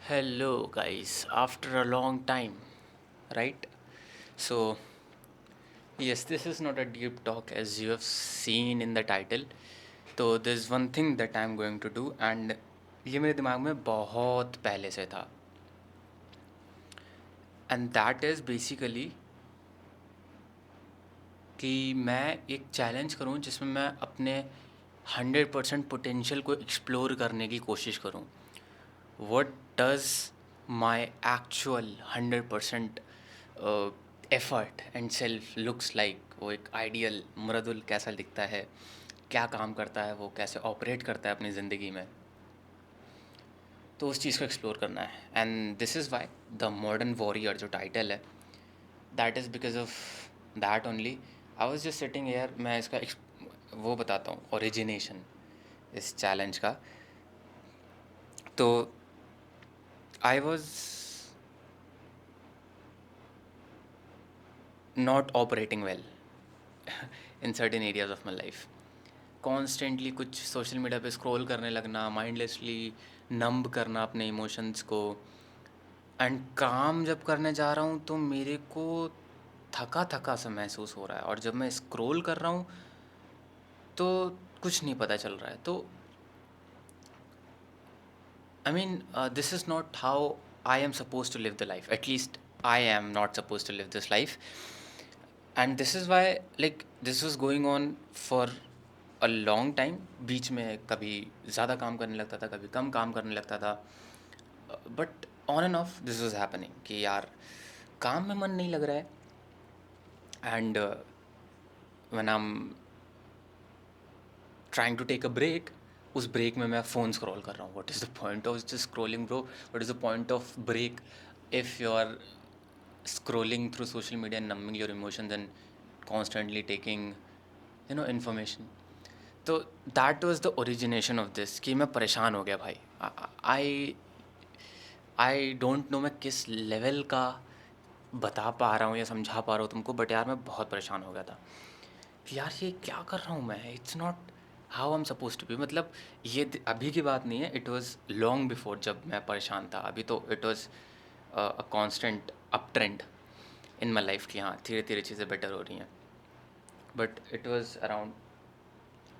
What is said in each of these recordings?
Hello, guys. After a long time, right? So, yes, this is not a deep talk as you have seen in the title. तो there's one thing that I'm going to do and ये मेरे दिमाग में बहुत पहले से था and that is basically कि मैं एक चैलेंज करूं जिसमें मैं अपने 100% पोटेंशियल को एक्सप्लोर करने की कोशिश करूं. What does my actual 100% effort and self looks like. वो एक आइडियल मुरादुल कैसा दिखता है, क्या काम करता है, वो कैसे ऑपरेट करता है अपनी ज़िंदगी में. तो उस चीज़ को एक्सप्लोर करना है and this is why the modern warrior जो टाइटल है that is because of that only. I was just sitting air. मैं इसका वो बताता हूँ ओरिजिनेशन इस चैलेंज का. तो I was not operating well in certain areas of my life. Constantly कुछ सोशल मीडिया पे स्क्रॉल करने लगना, माइंडलेसली नंब करना अपने इमोशंस को. एंड काम जब करने जा रहा हूँ तो मेरे को थका थका सा महसूस हो रहा है और जब मैं स्क्रॉल कर रहा हूँ तो कुछ नहीं पता चल रहा है. तो I mean this is not how I am suppose to live the life. At least I am not suppose to live this life. And this is why like this was going on for a long time. बीच में कभी ज़्यादा काम करने लगता था, कभी कम काम करने लगता था. But on and off this was happening कि यार काम में मन नहीं लग रहा है. And when I am trying to take a break, उस ब्रेक में मैं फ़ोन स्क्रॉल कर रहा हूँ. What is the point of just scrolling bro? What is the point of break if you are scrolling through social media and numbing your emotions and constantly taking information. तो that was the origination of this कि मैं परेशान हो गया भाई. आई आई don't no मैं किस level का बता पा रहा हूँ या समझा पा रहा हूँ तुमको, बट यार मैं बहुत परेशान हो गया था कि यार ये क्या कर रहा हूँ मैं. It's not how I am suppose to be. मतलब ये अभी की बात नहीं है. इट वाज लॉन्ग बिफोर जब मैं परेशान था. अभी तो it was a constant up trend in my life कि हाँ धीरे धीरे चीज़ें बेटर हो रही हैं. But it was around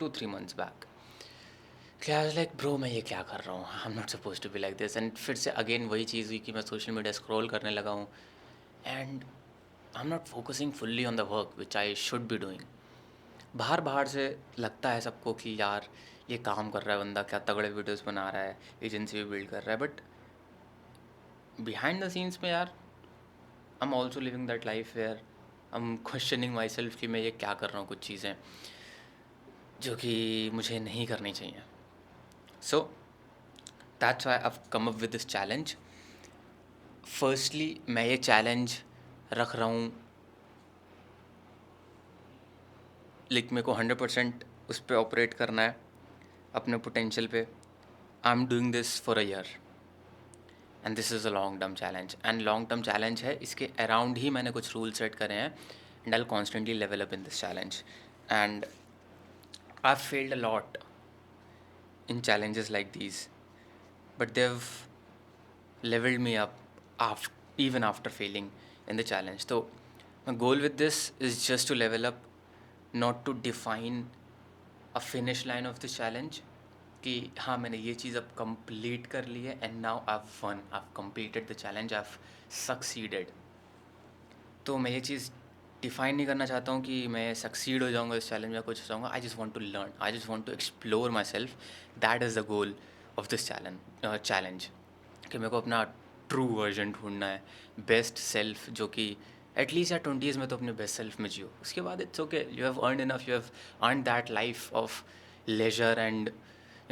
2-3 months back. I was like bro मैं ये क्या कर रहा हूँ, I am not suppose to be like this. And फिर से अगेन वही चीज़ हुई कि मैं सोशल मीडिया स्क्रॉल करने लगा हूँ and I am not focusing fully on the work which I should be doing. बाहर बाहर से लगता है सबको कि यार ये काम कर रहा है बंदा, क्या तगड़े वीडियोस बना रहा है, एजेंसी भी बिल्ड कर रहा है. बट बिहाइंड द सीन्स में यार I am also living that life where I am questioning myself कि मैं ये क्या कर रहा हूँ, कुछ चीज़ें जो कि मुझे नहीं करनी चाहिए. So that's why I have come up with this challenge. Firstly मैं ये चैलेंज रख रहा हूँ लाइक मेरे को 100% उस पर ऑपरेट करना है अपने पोटेंशियल पे. I am doing this for a year and this is a long term challenge. And long term challenge है, इसके अराउंड ही मैंने कुछ रूल सेट करे हैं and I constantly level up in this challenge. And I failed a lot in challenges like these, but they've leveled me up after, even after failing in the challenge. So my goal with this is just to level up, not to define a finish line of this challenge कि हाँ मैंने ये चीज़ अब complete कर ली है and now I one, I completed the challenge, I succeeded. तो मैं ये चीज़ डिफाइन नहीं करना चाहता हूँ कि मैं सक्सीड हो जाऊँगा इस चैलेंज में, कुछ हो जाऊँगा. I just want to learn, I just want to explore myself. That is the goal of this challenge कि मेरे को अपना ट्रू वर्जन ढूंढना है, बेस्ट सेल्फ जो कि एटलीस्ट या 20s में तो अपने बेस्ट सेल्फ में जियो. उसके बाद it's okay, you have earn enough, you have earn that life of leisure and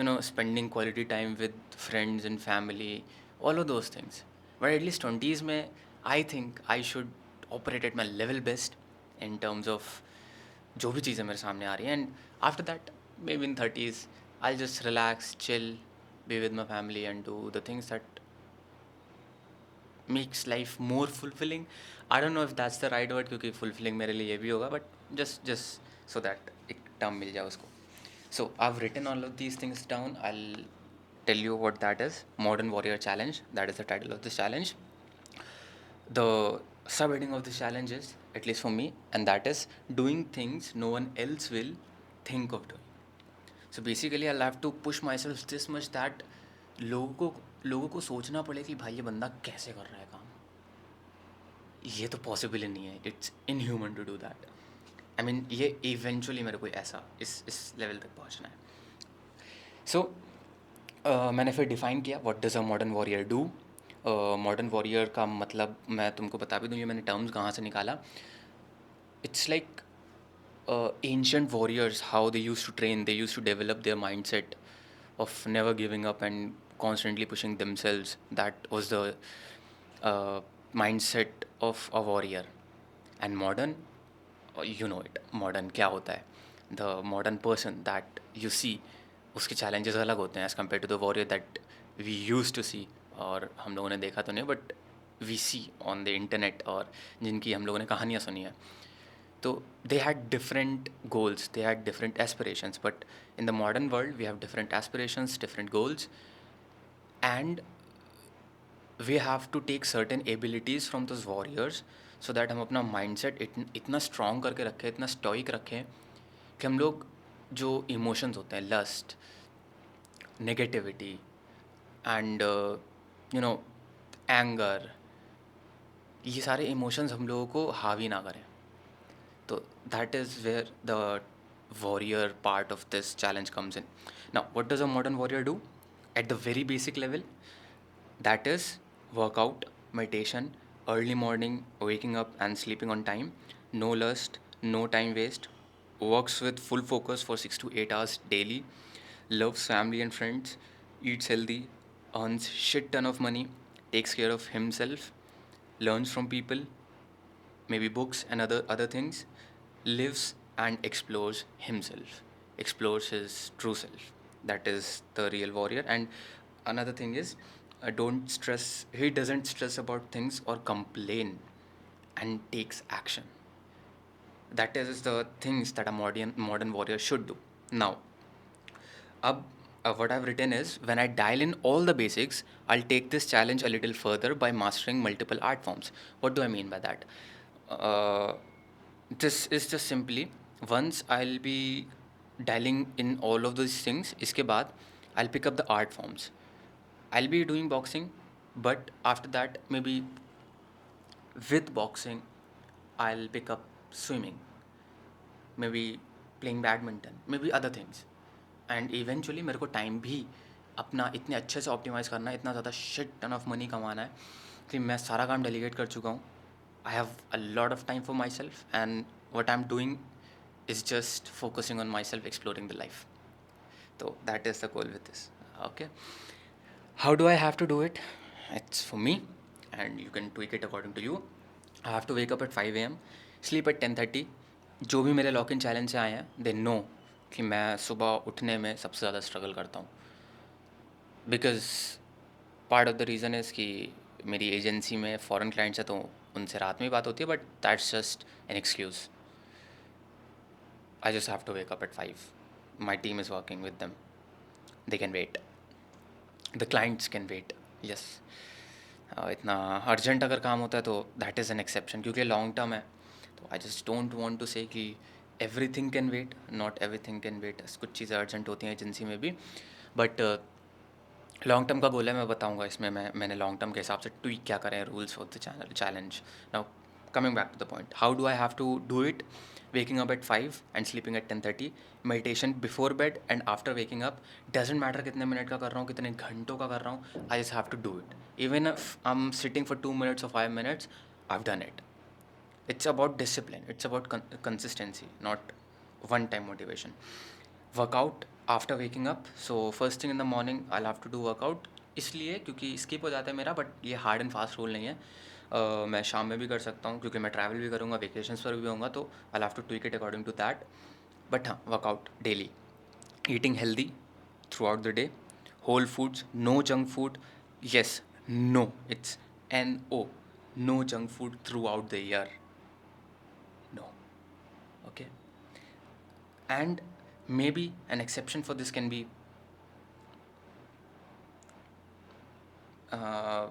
spending quality time with friends and family, all of those things. But at least 20s में I think I should operate at my level best in terms of जो भी चीज़ें मेरे सामने आ रही हैं. And after that maybe in 30s I just relax, chill, be with my family and do the things that makes life more fulfilling. I don't know if that's the right word क्योंकि fulfilling मेरे लिए ये भी होगा, but just so that एक term मिल जाए उसको. So I've written all of these things down. I'll tell you what that is. Modern Warrior Challenge. That is the title of this challenge. The subheading of this challenge is, at least for me, and that is doing things no one else will think of doing. So basically I'll have to push myself this much that लोगों को सोचना पड़े कि भाई ये बंदा कैसे कर रहा है काम. ये तो पॉसिबल ही नहीं है. It's inhuman to do that. I mean ये इवेंचुअली मेरे को ऐसा इस लेवल तक पहुंचना है. सो मैंने फिर डिफ़ाइन किया what does a modern warrior do. Modern warrior का मतलब मैं तुमको बता भी दूँ, ये मैंने टर्म्स कहाँ से निकाला. It's like ancient warriors, how they used to train, they used to develop their mindset of never giving up and constantly pushing themselves. That was the uh, mindset of a warrior. And modern, you know it, modern क्या होता है. The modern person that you see, उसके challenges अलग होते हैं as compared to the warrior that we used to see. और हम लोगों ने देखा तो नहीं, but we see on the internet, और जिनकी हम लोगों ने कहानियाँ सुनी है. So they had different goals, they had different aspirations, but in the modern world we have different aspirations, different goals, and we have to take certain abilities from those warriors so that हम अपना mindset इतना strong करके रखें, इतना stoic रखें कि हम लोग जो emotions होते हैं, lust, negativity, and you know, anger, ये सारे emotions हम लोगों को हावी ना करें. So that is where the warrior part of this challenge comes in. Now, what does a modern warrior do? At the very basic level, that is workout, meditation, early morning, waking up and sleeping on time, no lust, no time waste, works with full focus for 6 to 8 hours daily, loves family and friends, eats healthy, earns shit ton of money, takes care of himself, learns from people, maybe books and other things, lives and explores himself, explores his true self. That is the real warrior. And another thing is, don't stress. He doesn't stress about things or complain, and takes action. That is the things that a modern warrior should do. Now, what I've written is, when I dial in all the basics, I'll take this challenge a little further by mastering multiple art forms. What do I mean by that? Uh, this is just simply, once I'll be dialing in all of these things, इसके बाद I'll pick up the art forms. I'll be doing boxing, but after that, maybe with boxing, I'll pick up swimming, maybe playing badminton, maybe other things. And eventually मेरे को time भी अपना इतने अच्छे से optimise करना है, इतना ज़्यादा शिट टन ऑफ मनी कमाना है कि मैं सारा काम डेलीगेट कर चुका हूँ. I have a lot of time for my self, and what I am doing is just focusing on myself, exploring the life. So that is the goal with this. Okay. How do I have to do it? It's for me, and you can tweak it according to you. I have to wake up at 5 a.m., sleep at 10:30. जो भी मेरे lock in challenge से आए हैं, they know कि मैं सुबह उठने में सबसे ज़्यादा स्ट्रगल करता हूँ. Because part of the reason is कि मेरी एजेंसी में फॉरेन क्लाइंट्स है, तो उनसे रात में ही बात होती है, but that's just an excuse. I just have to wake up at 5. My team is working with them. They can wait. The clients can wait. Yes. इतना अर्जेंट अगर काम होता है तो दैट इज़ एन एक्सेप्शन, क्योंकि long term है. तो I just don't want to say कि everything can wait. Not everything can wait. कुछ चीज़ें अर्जेंट होती हैं एजेंसी में भी, बट लॉन्ग टर्म का गोल है. मैं बताऊंगा इसमें मैंने लॉन्ग टर्म के हिसाब से ट्वीक क्या करें rules of the challenge. Now coming back to the point, how do I have to do it? Waking up at 5 and sleeping at 10:30, meditation before bed and after waking up. Doesn't matter कितने minute का कर रहा हूँ, कितने घंटों का कर रहा हूँ, I just have to do it. Even if I'm sitting for 2 minutes or 5 minutes, I've done it. It's about discipline, it's about consistency, not one time motivation. Workout after waking up. So first thing in the morning I'll have to do workout, इसलिए क्योंकि skip हो जाता है मेरा, but ये hard and fast rule नहीं है. मैं शाम में भी कर सकता हूँ क्योंकि मैं ट्रैवल भी करूँगा, वेकेशंस पर भी होऊंगा, तो I have to tweak it according to that. But हाँ, workout daily, eating healthy throughout the day, whole foods, no junk food. Yes, no, it's NO, no junk food throughout the year. No. Okay. And maybe an exception for this can be uh,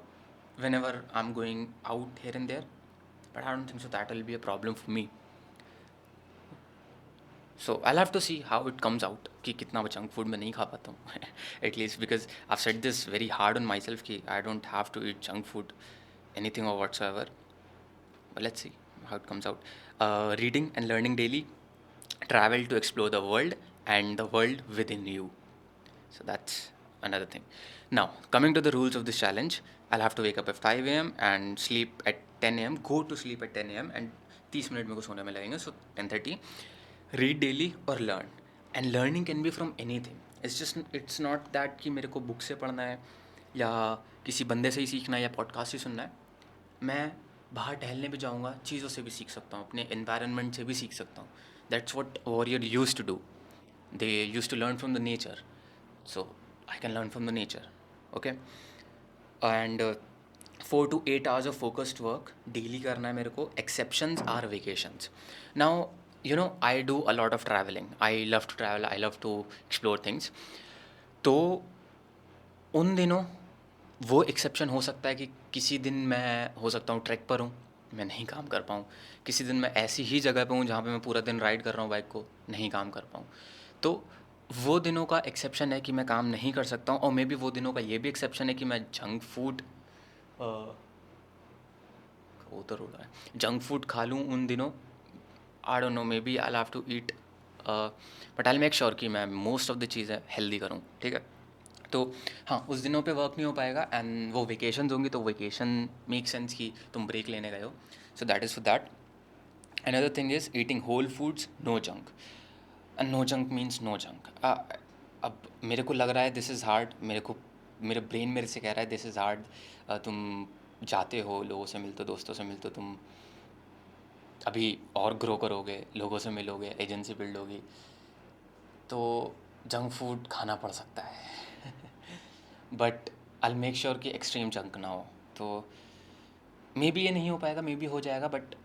whenever I'm going out here and there, but I don't think so that will be a problem for me. So I'll have to see how it comes out कि कितना junk food मैं नहीं खा पाता हूँ at least because I set this very hard on myself कि I don't have to eat junk food anything or whatsoever. But let's see how it comes out. Reading and learning daily, travel to explore the world and the world within you. So that's another thing. Now, coming to the rules of this challenge, I'll have to wake up at 5 a.m. and sleep at 10 a.m. Go to sleep at 10 a.m. and 30 minute मेरे को सोने में लगेंगे, so 10:30. Read daily or learn. And learning can be from anything. It's not that कि मेरे को book से पढ़ना है या किसी बंदे से ही सीखना है या पॉडकास्ट ही सुनना है. मैं बाहर टहलने भी जाऊँगा, चीज़ों से भी सीख सकता हूँ, अपने एनवायरनमेंट से भी सीख सकता हूँ. That's what warrior used to do. They used to learn from the nature, so I can learn from the nature. Okay. And 4 to 8 hours of focused work daily करना है मेरे को. Exceptions are vacations. Now you know I do a lot of travelling. I love to travel, I love to explore things. तो उन दिनों वो exception हो सकता है कि किसी दिन मैं हो सकता हूँ ट्रैक पर हूँ, मैं नहीं काम कर पाऊँ. किसी दिन मैं ऐसी ही जगह पे हूँ जहाँ पे मैं पूरा दिन राइड कर रहा हूँ बाइक को, नहीं काम कर पाऊँ. तो वो दिनों का एक्सेप्शन है कि मैं काम नहीं कर सकता हूँ. और मे बी वो दिनों का ये भी एक्सेप्शन है कि मैं जंक फूड उधर उड़ा है जंक फूड खा लूँ उन दिनों. I don't know, maybe I have to eat, but I make sure कि मैं मोस्ट ऑफ द चीज़ें हेल्दी करूँ. ठीक है. तो हाँ, उस दिनों पे वर्क नहीं हो पाएगा. एंड वो वेकेशन होंगी तो वेकेशन मेक सेंस कि तुम ब्रेक लेने गए हो. So that is for that. Another thing is eating whole foods, no junk. And no junk means no junk. अब मेरे को लग रहा है दिस इज़ हार्ड. मेरे ब्रेन मेरे से कह रहा है दिस इज़ हार्ड. तुम जाते हो, लोगों से मिलते हो, दोस्तों से मिलते हो, तुम अभी और ग्रो करोगे, लोगों से मिलोगे, एजेंसी बिल्ड होगी, तो जंक फूड खाना पड़ सकता है. बट आई मेक श्योर कि एक्सट्रीम जंक ना हो. तो मे बी ये नहीं हो पाएगा, मे बी हो जाएगा, बट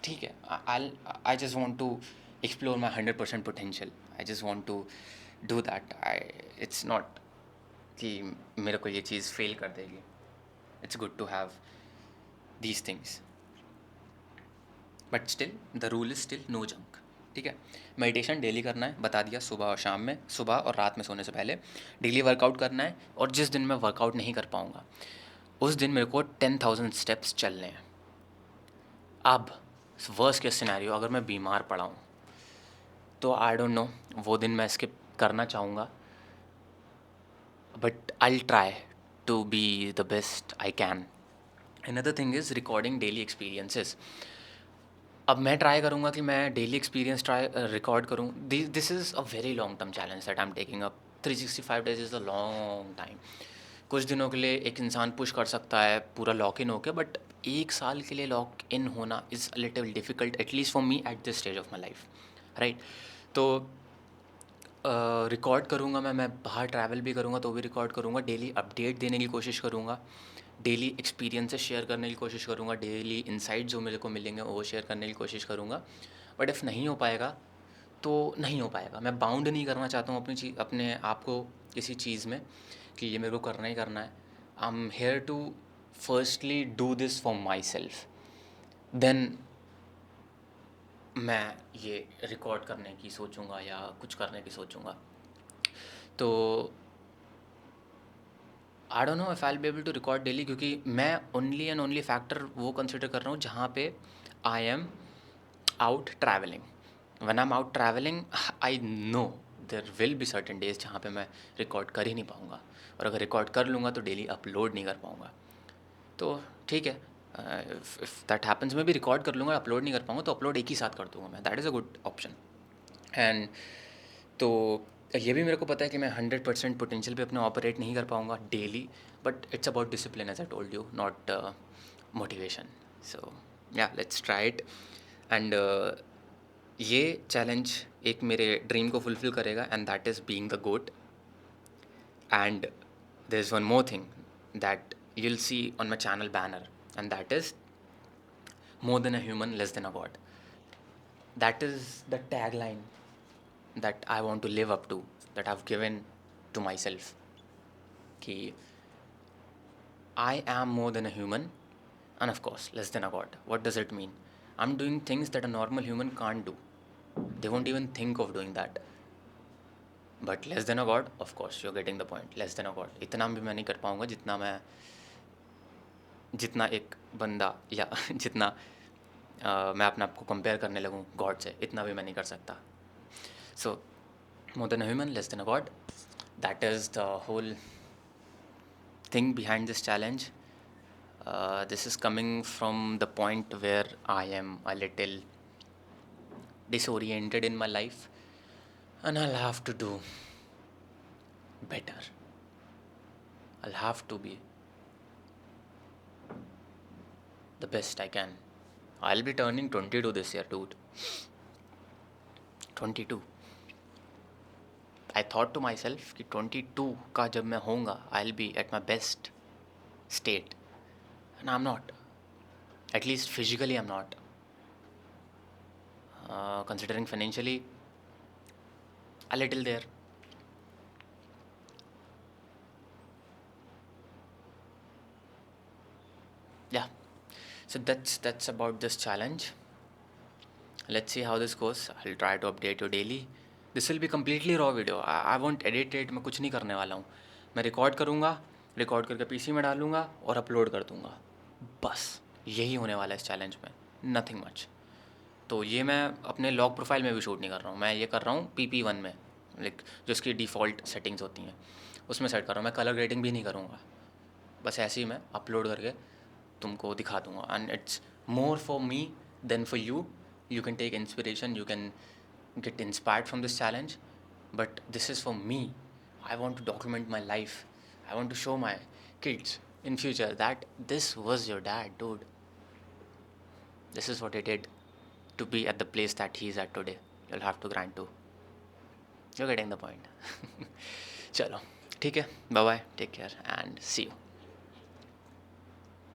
ठीक है. I just want to explore my 100% potential. I just want to do that. It's not कि मेरे को ये चीज़ फेल कर देगी. It's good to have these things, but still the rule is still no junk. ठीक है. मेडिटेशन डेली करना है, बता दिया. सुबह और शाम में, सुबह और रात में सोने से पहले डेली वर्कआउट करना है. और जिस दिन मैं वर्कआउट नहीं कर पाऊँगा उस दिन मेरे को 10,000 स्टेप्स चलने हैं. अब वर्स्ट केस सिनेरियो, अगर मैं बीमार पड़ा हूँ तो आई डोंट नो, वो दिन मैं स्किप करना चाहूँगा, but I try to be the best I can. Another thing is recording daily experiences. अब मैं ट्राई करूँगा कि मैं डेली एक्सपीरियंस रिकॉर्ड करूँ. This is a very long term challenge that I am taking up. 365 days is a long time. कुछ दिनों के लिए एक इंसान पुश कर सकता है पूरा लॉक इन होकर, बट 1 साल के लिए लॉक इन होना is a little difficult, at least for me at this stage of my life. Right. तो रिकॉर्ड करूँगा मैं बाहर ट्रैवल भी करूँगा तो भी रिकॉर्ड करूँगा. डेली अपडेट देने की कोशिश करूँगा, डेली एक्सपीरियंसेस शेयर करने की कोशिश करूँगा, डेली इंसाइट जो मेरे को मिलेंगे वो शेयर करने की कोशिश करूँगा. बट इफ़ नहीं हो पाएगा तो नहीं हो पाएगा. मैं बाउंड नहीं करना चाहता हूँ अपने आप को किसी चीज़ में कि ये मेरे को करना ही करना है. I am here to firstly do this for myself, then मैं ये रिकॉर्ड करने की सोचूंगा या कुछ करने की सोचूंगा. तो I don't know if I will be able to record daily, क्योंकि मैं ओनली एंड ओनली फैक्टर वो कंसिडर कर रहा हूँ जहाँ पे I am out travelling. When I am out travelling I know there will be certain days जहाँ पे मैं रिकॉर्ड कर ही नहीं पाऊँगा. और अगर रिकॉर्ड कर लूँगा तो डेली अपलोड नहीं कर पाऊँगा. तो ठीक है, इफ़ दैट हैपन्स मैं भी रिकॉर्ड कर लूँगा, अपलोड नहीं कर पाऊँगा तो अपलोड एक ही साथ कर दूँगा मैं. That is a good option. And तो ये भी मेरे को पता है कि मैं 100% पोटेंशियल पे अपने ऑपरेट नहीं कर पाऊँगा daily, but it's about discipline as I told you, not motivation. So yeah let's try it. And ये चैलेंज एक मेरे ड्रीम को फुलफिल करेगा, and that is being the goat. And there is one more thing that you'll see on my channel banner, and that is more than a human, less than a god. That is the tagline that I want to live up to, that I've given to myself, कि I am more than a human, and of course, less than a god. What does it mean? I'm doing things that a normal human can't do. They won't even think of doing that. But less than a god, of course, you're getting the point. Less than a god. इतना भी मैं नहीं कर पाऊँगा जितना एक बंदा या जितना मैं अपने आप को कंपेयर करने लगूँ गॉड से, इतना भी मैं नहीं कर सकता. So, more than a human, less than a god. That is the whole thing behind this challenge. This is coming from the point where I am a little disoriented in my life, and I'll have to do better. I'll have to be the best I can. I'll be turning 22 this year, dude. 22. I thought to myself कि 22 का जब मैं होऊंगा, I'll be at my best state, and I'm not. At least physically, I'm not. Considering financially, a little there. Yeah. So that's about this challenge. Let's see how this goes. I'll try to update you daily. This will be completely raw video. I won't edit it. मैं कुछ नहीं करने वाला हूँ. मैं record करूँगा, record करके PC में डालूँगा और अपलोड कर दूँगा. बस यही होने वाला है इस चैलेंज में. Nothing much. तो ये मैं अपने लॉग प्रोफाइल में भी शूट नहीं कर रहा हूँ. मैं ये कर रहा हूँ PP1 में, लाइक जो इसकी डिफ़ॉल्ट सेटिंग्स होती हैं उसमें सेट कर रहा हूँ. मैं कलर ग्रेडिंग भी नहीं करूँगा. बस ऐसे ही मैं अपलोड करके तुमको दिखा दूँगा. And it's more for me than for you. You can take inspiration, you can get inspired from this challenge, but this is for me. I want to document my life. I want to show my kids in future that this was your dad, dude. This is what he did to be at the place that he is at today. You'll have to grind too. You're getting the point. चलो ठीक है, bye bye, take care and see you.